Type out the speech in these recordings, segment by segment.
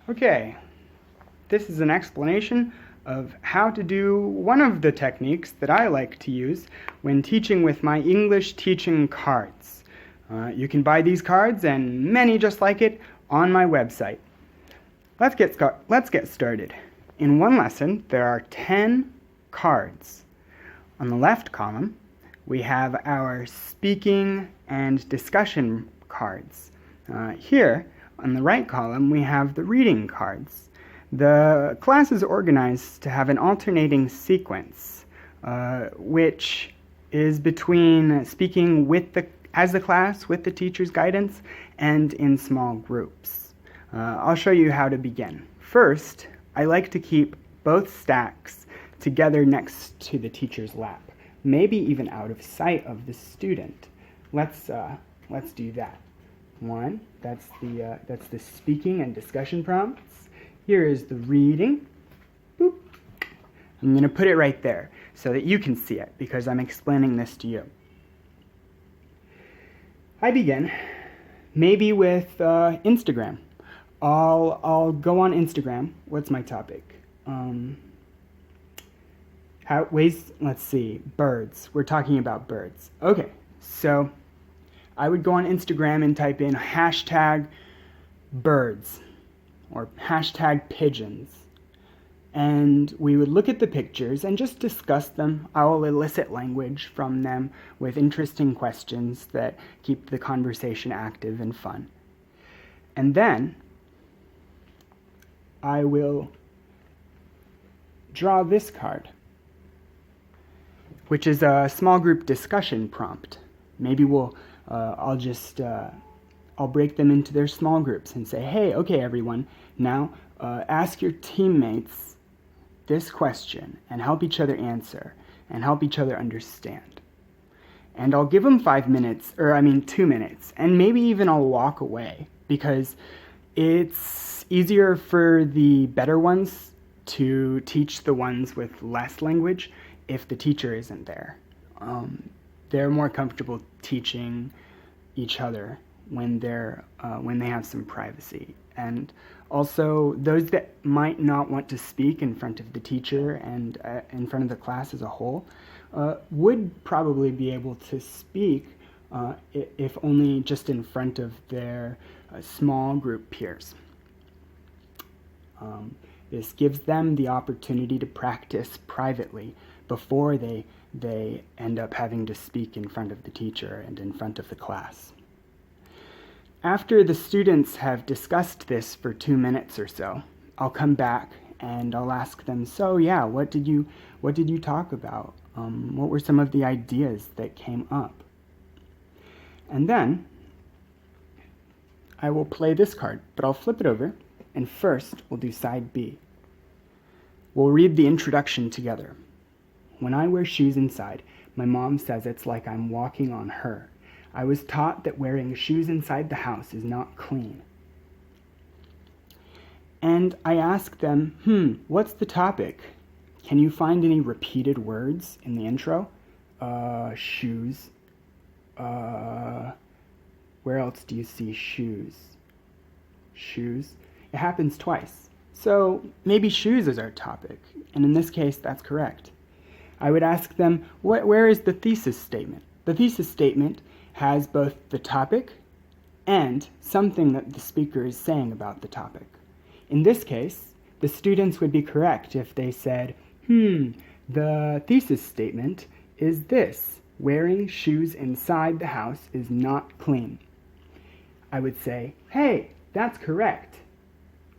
Okay, this is an explanation of how to do one of the techniques that I like to use when teaching with my English teaching cards. You can buy these cards and many just like it on my website. Let's get started. In one lesson, there are 10 cards. On the left column, we have our speaking and discussion cards. Here, on the right column, we have the reading cards. The class is organized to have an alternating sequence, which is between speaking as the class with the teacher's guidance and in small groups. I'll show you how to begin. First, I like to keep both stacks together next to the teacher's lap, maybe even out of sight of the student. Let's do that. One, that's the speaking and discussion prompts. Here is the reading. Boop. I'm going to put it right there so that you can see it because I'm explaining this to you. I begin maybe with Instagram. I'll go on Instagram. What's my topic? Let's see, birds. We're talking about birds. Okay, so I would go on Instagram and type in hashtag birds or hashtag pigeons. And we would look at the pictures and just discuss them. I will elicit language from them with interesting questions that keep the conversation active and fun. And then I will draw this card, which is a small group discussion prompt. Maybe I'll break them into their small groups and say, hey, okay, everyone, now ask your teammates this question and help each other answer and help each other understand. And I'll give them 2 minutes, and maybe even I'll walk away because it's easier for the better ones to teach the ones with less language if the teacher isn't there. They're more comfortable teaching each other when they have some privacy. And also, those that might not want to speak in front of the teacher and in front of the class as a whole would probably be able to speak if only just in front of their small group peers. This gives them the opportunity to practice privately before they end up having to speak in front of the teacher and in front of the class. After the students have discussed this for 2 minutes or so, I'll come back and I'll ask them, so yeah, what did you talk about? What were some of the ideas that came up? And then I will play this card, but I'll flip it over, and first we'll do side B. We'll read the introduction together. When I wear shoes inside, my mom says it's like I'm walking on her. I was taught that wearing shoes inside the house is not clean. And I ask them, what's the topic? Can you find any repeated words in the intro? Shoes. Where else do you see shoes? Shoes. It happens twice. So maybe shoes is our topic. And in this case, that's correct. I would ask them, where is the thesis statement? The thesis statement has both the topic and something that the speaker is saying about the topic. In this case, the students would be correct if they said, the thesis statement is this: wearing shoes inside the house is not clean. I would say, hey, that's correct.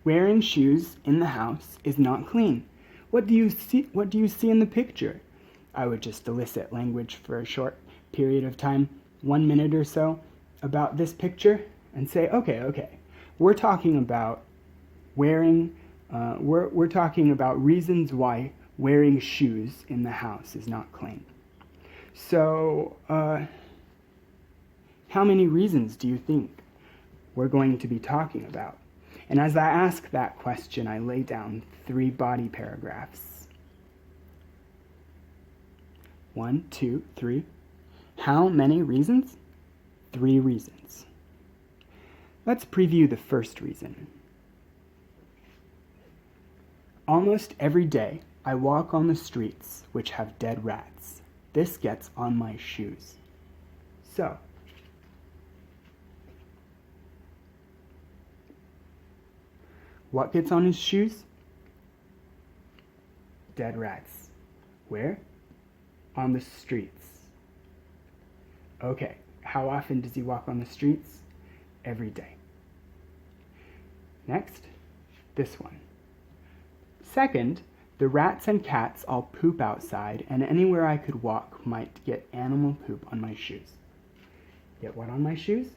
Wearing shoes in the house is not clean. What do you see in the picture? I would just elicit language for a short period of time, 1 minute or so, about this picture and say, okay, we're talking about we're talking about reasons why wearing shoes in the house is not clean. So, how many reasons do you think we're going to be talking about? And as I ask that question, I lay down 3 body paragraphs. 1, 2, 3. How many reasons? 3 reasons. Let's preview the first reason. Almost every day I walk on the streets which have dead rats. This gets on my shoes. So, what gets on his shoes? Dead rats. Where? On the streets. Okay, how often does he walk on the streets? Every day. Next, this one. Second, the rats and cats all poop outside, and anywhere I could walk might get animal poop on my shoes. Get what on my shoes?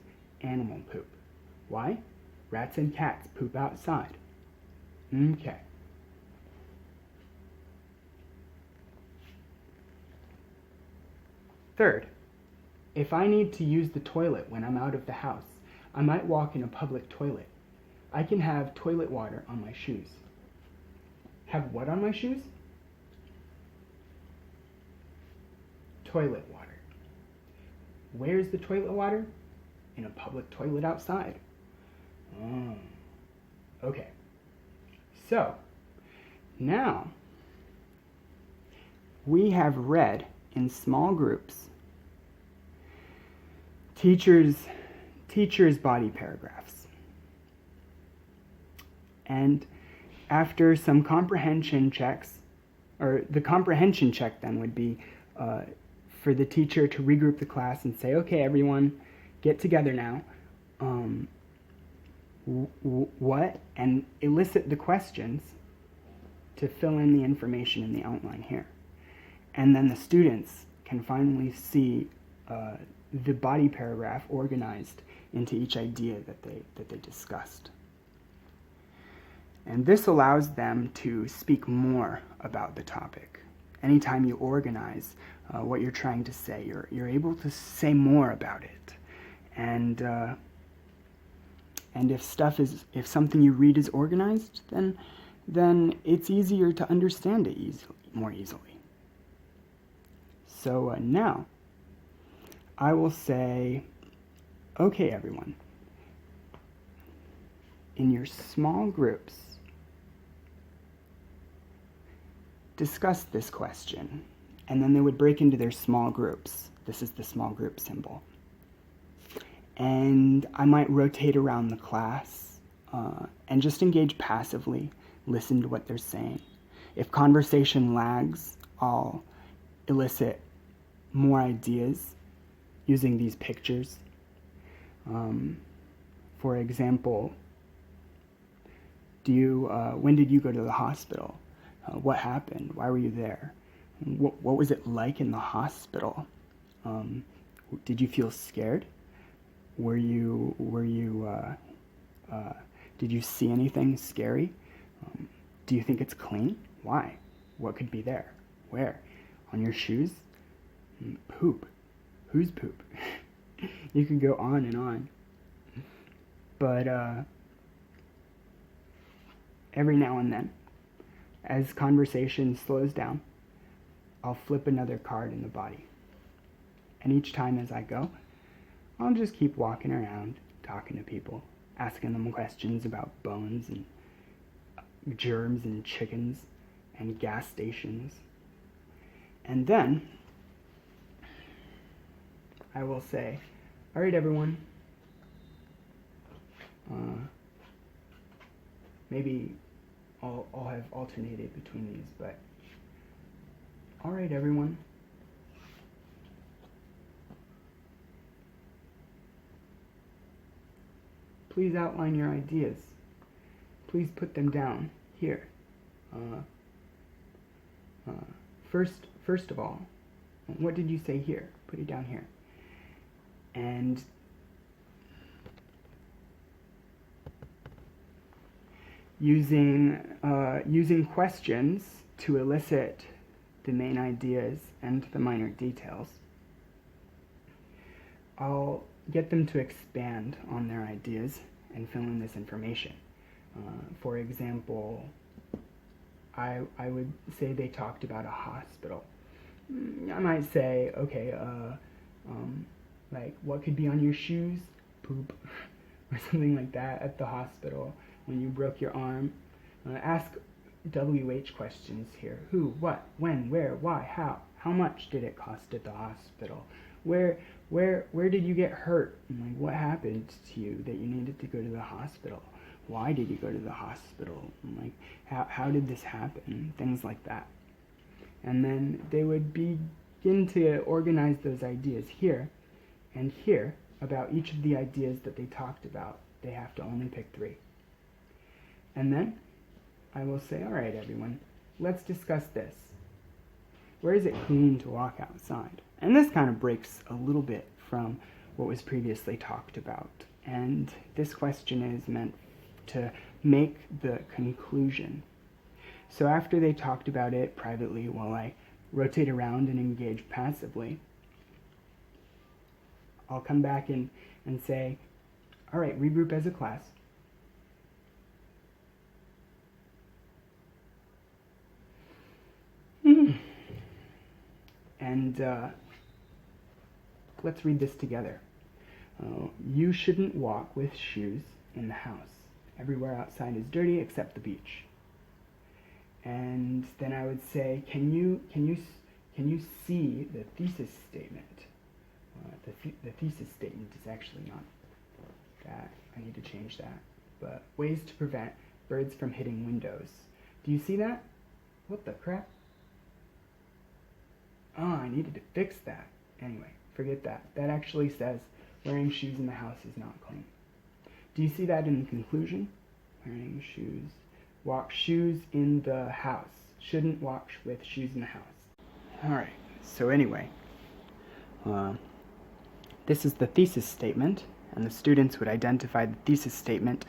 Animal poop. Why? Rats and cats poop outside. Okay. Third, if I need to use the toilet when I'm out of the house, I might walk in a public toilet. I can have toilet water on my shoes. Have what on my shoes? Toilet water. Where's the toilet water? In a public toilet outside. Oh. Okay. So, now we have read in small groups teachers' body paragraphs. And after some comprehension checks, or the comprehension check then would be for the teacher to regroup the class and say, okay, everyone, get together now. What? And elicit the questions to fill in the information in the outline here. And then the students can finally see the body paragraph organized into each idea that they discussed. And this allows them to speak more about the topic. Anytime you organize what you're trying to say, you're able to say more about it. And if something you read is organized, then it's easier to understand it more easily. So now, I will say, okay, everyone, in your small groups, discuss this question, and then they would break into their small groups. This is the small group symbol. And I might rotate around the class and just engage passively, listen to what they're saying. If conversation lags, I'll elicit more ideas using these pictures. For example, when did you go to the hospital? What happened? Why were you there? What was it like in the hospital? Did you feel scared? Did you see anything scary? Do you think it's clean? Why? What could be there? Where? On your shoes? Poop. Whose poop? You could go on and on. But every now and then, as conversation slows down, I'll flip another card in the body. And each time as I go, I'll just keep walking around, talking to people, asking them questions about bones and germs and chickens and gas stations. And then I will say, all right, everyone, maybe I'll have alternated between these, but all right, everyone, please outline your ideas. Please put them down here. First of all, what did you say here? Put it down here. And using questions to elicit the main ideas and the minor details, I'll get them to expand on their ideas and fill in this information. For example, I would say they talked about a hospital. I might say, okay, like, what could be on your shoes? Poop. Or something like that at the hospital when you broke your arm. Ask WH questions here. Who, what, when, where, why, how? How much did it cost at the hospital? Where did you get hurt? And like, what happened to you that you needed to go to the hospital? Why did you go to the hospital? And like, how did this happen? Things like that. And then they would begin to organize those ideas here and here about each of the ideas that they talked about. They have to only pick 3. And then I will say, all right, everyone, let's discuss this. Where is it clean to walk outside? And this kind of breaks a little bit from what was previously talked about. And this question is meant to make the conclusion. So after they talked about it privately while I rotate around and engage passively, I'll come back and say, all right, regroup as a class. And let's read this together. You shouldn't walk with shoes in the house. Everywhere outside is dirty except the beach. And then I would say, can you see the thesis statement? The thesis statement is actually not that. I need to change that. But ways to prevent birds from hitting windows. Do you see that? What the crap? Oh, I needed to fix that. Anyway, forget that. That actually says wearing shoes in the house is not clean. Do you see that in the conclusion? Wearing shoes. Walk shoes in the house. Shouldn't walk with shoes in the house. Alright, so anyway, this is the thesis statement, and the students would identify the thesis statement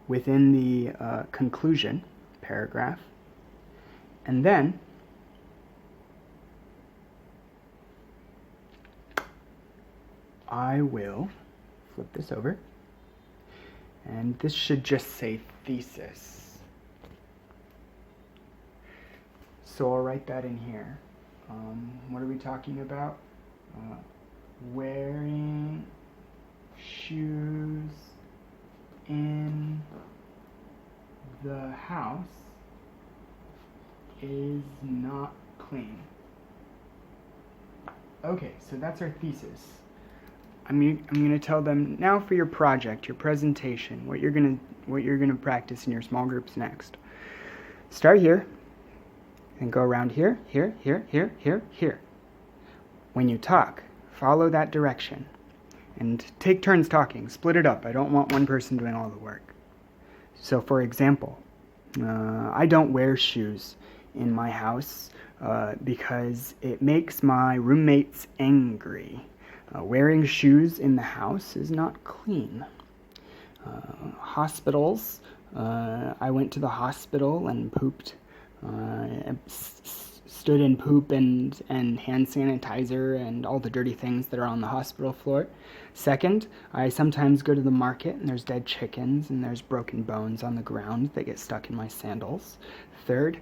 within the conclusion paragraph. And then I will flip this over, and this should just say thesis. So I'll write that in here. What are we talking about? Wearing shoes in the house is not clean. Okay, so that's our thesis. I'm gonna tell them now for your project, your presentation, what you're gonna practice in your small groups next. Start here and go around here, here, here, here, here, here. When you talk, follow that direction and take turns talking. Split it up. I don't want one person doing all the work. So for example, I don't wear shoes in my house because it makes my roommates angry. Wearing shoes in the house is not clean. Hospitals. I went to the hospital and pooped. Stood in poop and hand sanitizer and all the dirty things that are on the hospital floor. Second, I sometimes go to the market and there's dead chickens and there's broken bones on the ground that get stuck in my sandals. Third,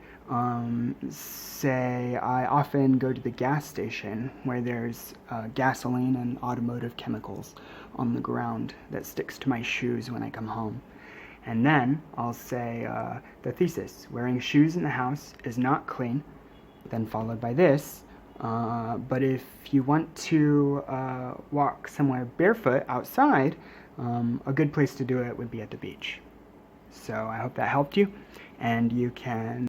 say I often go to the gas station where there's gasoline and automotive chemicals on the ground that sticks to my shoes when I come home. And then I'll say the thesis, wearing shoes in the house is not clean, then followed by this, but if you want to walk somewhere barefoot outside, a good place to do it would be at the beach. So I hope that helped you, and you can